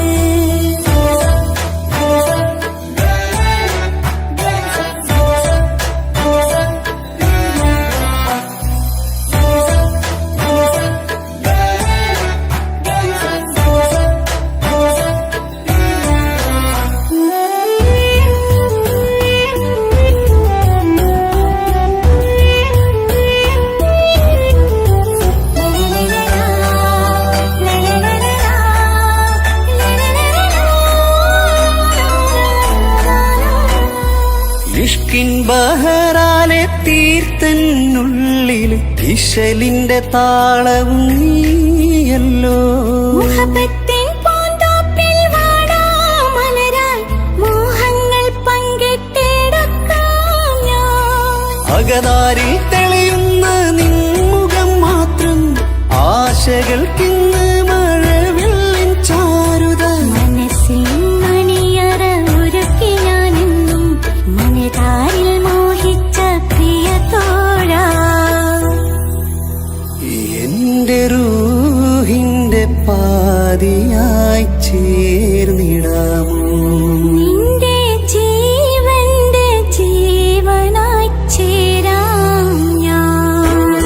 B: ഇഷ്കിൻ ബഹറാലെ തീർത്തന്നുള്ളിൽ ഇശലിന്റെ താളവും നീയല്ലോ.
A: മുഹബത്തിൻ പൂന്തോപ്പിൽ വാടാമലരായി മോഹങ്ങൾ പങ്കിട്ടെടുക്കാം ഞാൻ.
B: അകതാരിൽ തെളിയുന്ന നിൻമുഖം മാത്രം ആശകൾക്കിന്ന് മഴവില്ലിൻ ചാരുത.
A: മനസ്സിൻ മണിയറ ഒരുക്കി ഞാനെന്നും മനതാരിൽ മോഹിച്ച പ്രിയതോഴാ.
B: എന്റെ റൂഹിന്റെ പാതിയായി ചേർന്നിടാമോ?
A: നിന്റെ ജീവന്റെ ജീവനായി ചേരാം ഞാൻ.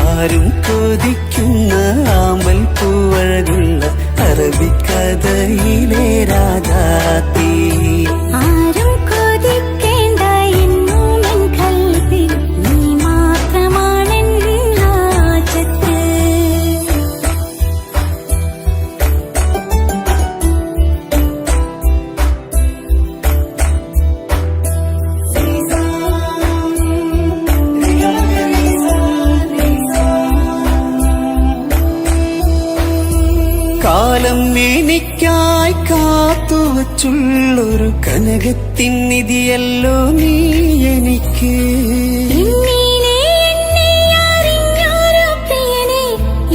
B: ആരും കൊതിക്കുന്ന ആമ്പൽ പൂവഴകുള്ള അറബിക്കഥയിലെ രാജാത്തി.
A: ആരും കൊതിക്കേണ്ട എന്നുമെൻ കൽബിൽ നീ മാത്രമാണെൻ ഹാജത്ത്.
B: കാലം എനിക്കായി കാത്തുവച്ചുള്ളൊരു കനകത്തിൻ നിധിയല്ലോ നീ എനിക്ക്.
A: എന്നിലെ എന്നെ അറിഞ്ഞൊരു പ്രിയനെ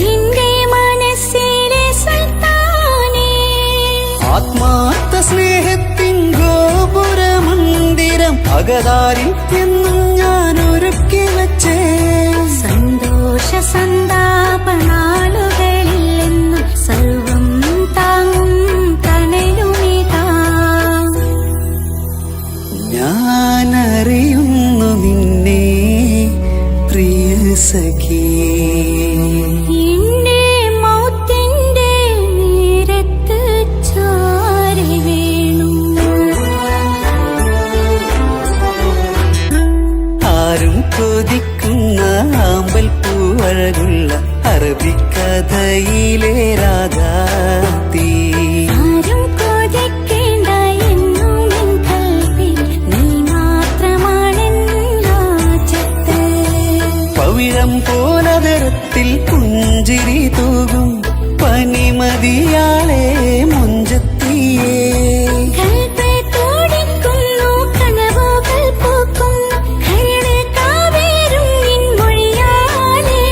A: എന്റെ മനസ്സിലെ സുൽത്താനേ.
B: ആത്മാർത്ഥ സ്നേഹത്തിൻ ഗോപുരമന്ദിരം അകതാരിൽ എന്നും ഞാൻ ഒരുക്കി വച്ചേ.
A: സന്തോഷ സന്താപനാളുകളിൽ എന്നും സർവം താങ്ങും തണലുമിതാ.
B: ഞാനറിയുന്നു നിന്നെ പ്രിയ സഖി.
A: എന്റെ മൗത്തിന്റെ നേരത്ത് ചാരി വീണു.
B: ആരും കൊതിക്കുന്ന ആമ്പൽ പൂവഴകുള്ള അറബിക്കഥയിലെ രാജാത്തി.
A: ആരും കൊതിക്കേണ്ട എന്നുമെൻ കൽബിൽ നീ മാത്രമാണെൻ ഹാജത്ത്.
B: പവിഴം പോലതരത്തിൽ പുഞ്ചിരി തൂകും പനിമതിയാളെ മുഞ്ചത്തിയേ.
A: കൽബ് തുടിക്കുന്നു കനവുകൾ പൂക്കുന്നു കരള് കാവേരും നിൻ മൊഴിയാലേ.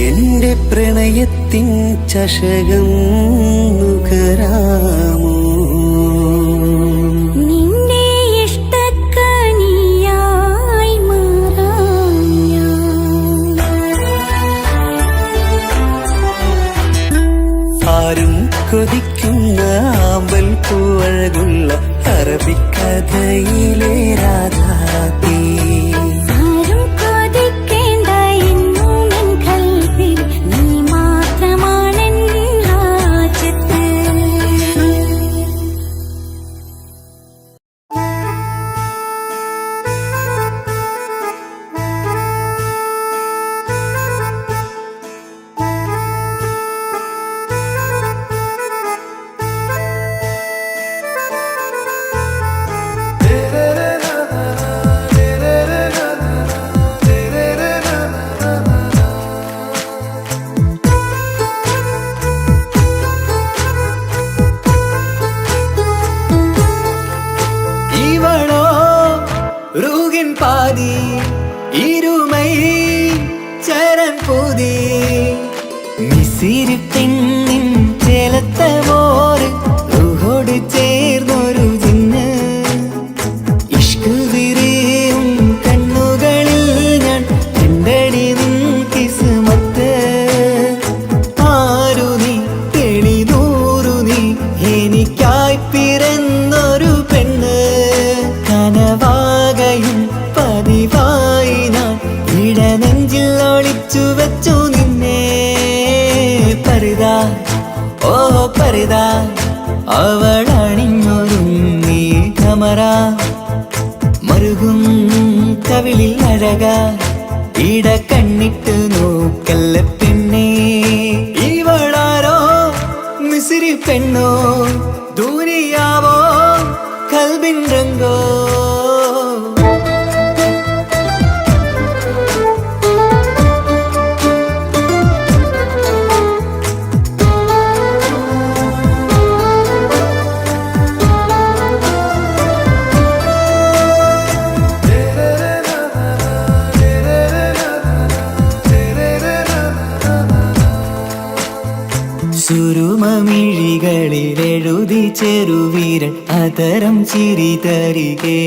B: എന്റെ പ്രണയത്തിൻ ചഷകം നുകരാമോ?
A: നിന്റെ ഇഷ്ട
B: കൊതിക്കുന്ന ആമ്പൽ പൂവഴകുള്ള അറബിക്കഥയിലെ രാധാതീ.
A: ആരും കൊതിക്കേണ്ട എന്നും എൻ കൽവിൽ നീ മാത്രമാണെൻ ഹാജത്ത്.
B: இவளோ ரூகின் பாதி இருமை சரண் பூதி മിസിരി പെണ്ണിൻ ചേലത്ത മോര് റൂഹോട് ചേർന്നൊരു ജിന്ന് ഇഷ്ക് വിരിയും കണ്ണുകളിൽ ഞാൻ കണ്ടടി നിൻ കിസ്മത്ത്. ആരു നീ തെളിനൂറു നീ എനിക്കായി പിറന്നൊരു പെണ്ണ്. കനവാകയും പതിവായി ഞാൻ ഇടനെഞ്ചിൽ ഒളിച്ചു വെച്ചു നിന്നെ. പരിതാ ഓ പരിതാ അവളണിഞ്ഞൊരുങ്ങി കമറ മറുകും കവിളിൽ അഴക ഇട കണ്ണിട്ട് നോക്കല്ല പെണ്ണേ. ഇവളാരോ മിസിരി പെണ്ണോ ദൂരിയാവോ കൽബിൻ രംഗോ. സുരുമമിഴികളിൽ എഴുതി ചെറുവീരൻ അതരം ചിരി തരികേ.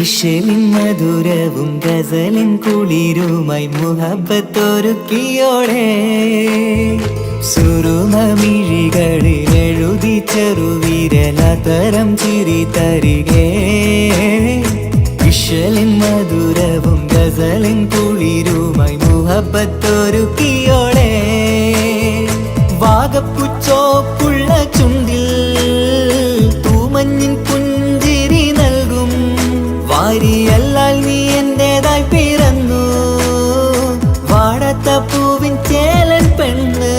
B: ഇശലിൻ മധുരവും ഗസലിൻ കുളിരുമായി മുഹബത്തൊരുക്കിയോടെ. സുരുമമിഴികളിൽ എഴുതി ചെറുവീരൻ അതരം ചിരി തരികേ. ഇശലിൻ മധുരവും ഗസലിൻ കുളിരുമായി മുഹബത്തൊരുക്കിയോടെ. വാഗപ്പുച്ചോപ്പുള്ള ചുണ്ടിൽ തൂമഞ്ഞിൻ പുഞ്ചിരി നൽകും. വാരിയല്ലാൽ നീ എന്റേതായി പിറന്നു വാടാത്ത പൂവിൻ ചേലൻ പെണ്ണ്.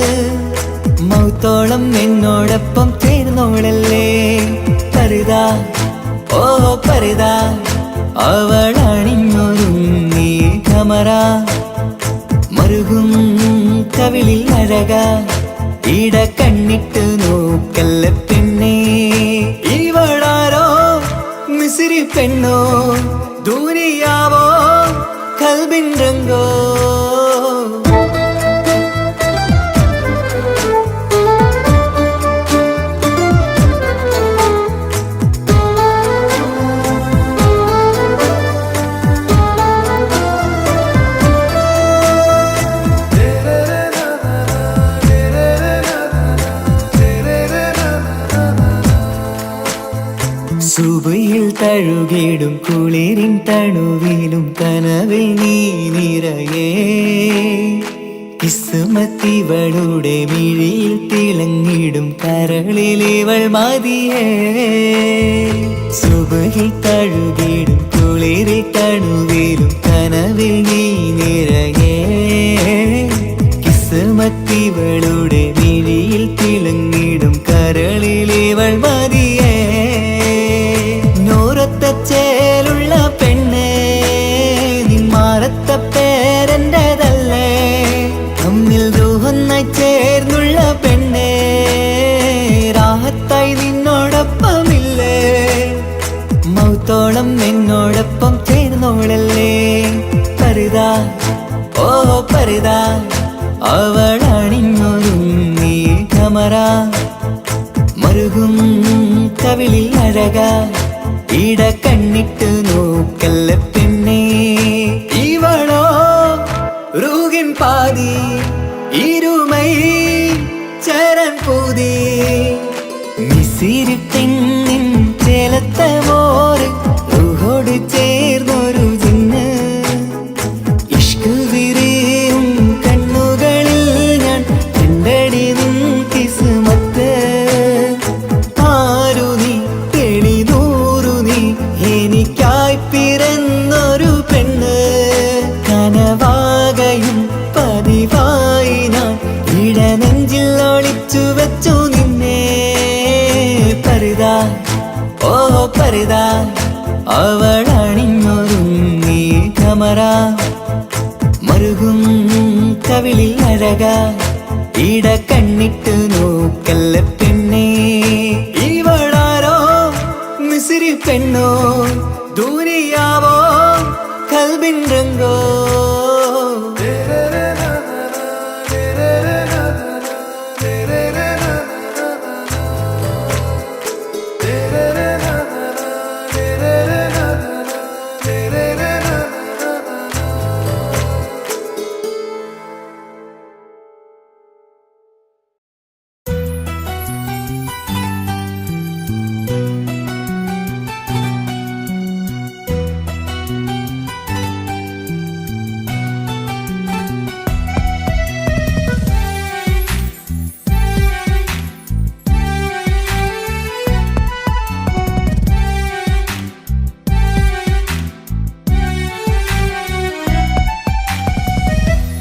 B: മൗത്തോളം എന്നോടൊപ്പം ചേർന്നോളല്ലേ പരിതാ ഓ പരിതാ അവളണിഞ്ഞൊരുങ്ങി കമറ മറുകും കവിളിൽ അഴക ഇട കണ്ണിട്ട് നോക്കല്ല പെണ്ണേ. ഇവളാരോ മിസിരി പെണ്ണോ ദൂരിയാവോ കൽബിൻ രംഗോ. സുബയിൽ തഴുകിടും കുളിരിൻ തണുവിലും കനവിൽ നീ നിറയേ. കിസ്മത്തിവളുടെ മിഴിയിൽ തിളങ്ങിടും കരളിലിവൾ മതിയേ. സുബയിൽ തഴുകിടും കുളിരിൽ തണുവിലും കനവിൽ നീ നിറയേ. കിസ്മത്തിവളുടെ മിഴിയിൽ തിളങ്ങിടും കരളിലിവൾ മതിയേ. ചേലുള്ള പെണ്ണേ നിന്മാറത്ത പേരെന്റേതല്ലേ. തമ്മിൽ റൂഹൊന്നായി ചേർന്നുള്ള പെണ്ണേ രാഹത്തായി നിന്നോടൊപ്പമില്ലേ. മൗത്തോളം എന്നോടൊപ്പം ചേർന്നോളല്ലേ പരിതാ ഓ പരിതാ അവളണിഞ്ഞൊരുങ്ങി കമറ മറുകും കവിളിൽ അഴക ഇട കണ്ണിട്ട് നോക്കല്ല പെണ്ണേ. ഇവളോ റൂഹിൻ പാതി ഇരുമൈ ചരൺ പൂ അണിഞ്ഞൊരുങ്ങി കമറ മറുകും കവിളിൽ അഴക ഇട കണ്ണിട്ട് നോക്കല്ല പെണ്ണേ ഇവളാരോ മിസിരി പെണ്ണോ ദൂരിയാവോ കൽബിൻ രംഗോ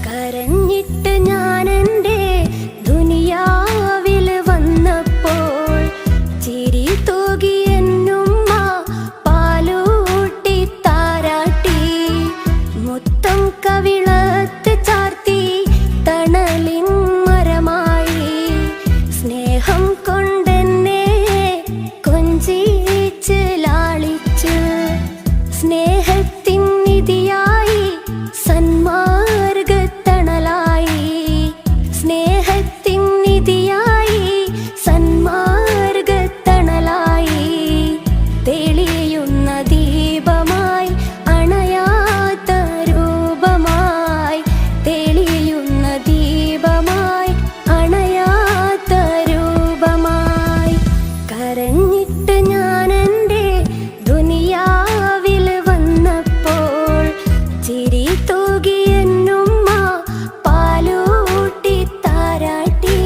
A: കരഞ്ഞിട്ട് ഞാനെൻ്റെ ദുനിയാവിൽ വന്നപ്പോൾ ചിരി തൂകി എന്നുമ്മ പാലൂട്ടി താരാട്ടി മുത്തം കവിളത്ത് ചാർത്തി തണലിൻ മരമായി സ്നേഹം കൊണ്ടെന്നെ കൊഞ്ചിച്ച് ലാളിച്ച് സ്നേഹത്തിൻ നിധിയായി സന്മാർഗത്തണലായി സ്നേഹത്തിൻ നിധിയായി സന്മാർഗത്തണലായി തെളിയുന്ന ദീപമായി അണയാത്ത രൂപമായി തെളിയുന്ന ദീപമായി അണയാത്ത രൂപമായി കരഞ്ഞിട്ട് ഞാനെൻ്റെ ദുനിയാവിൽ വന്നപ്പോൾ ചിരി തൂകി എന്നുമ്മ പാലൂട്ടി താരാട്ടി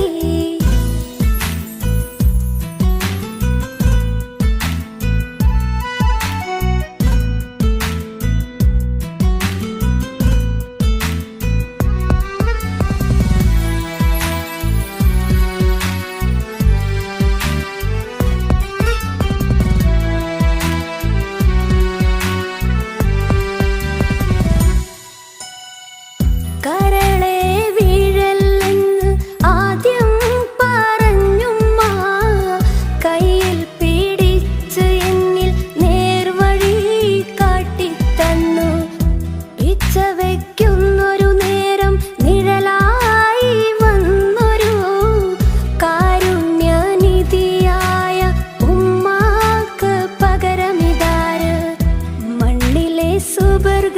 A: കരളെ വീഴല്ലെന്ന് ആദ്യം പറഞ്ഞുമ്മ കയ്യിൽ പിടിച്ച് എന്നിൽ നേർവഴി കാട്ടിത്തന്നു പിച്ച വയ്ക്കുന്നൊരു നേരം നിഴലായി വന്നൊരു കാരുണ്യനിധിയായ ഉമ്മാക്ക് പകരമിതാര് മണ്ണിലെ സുബർഗ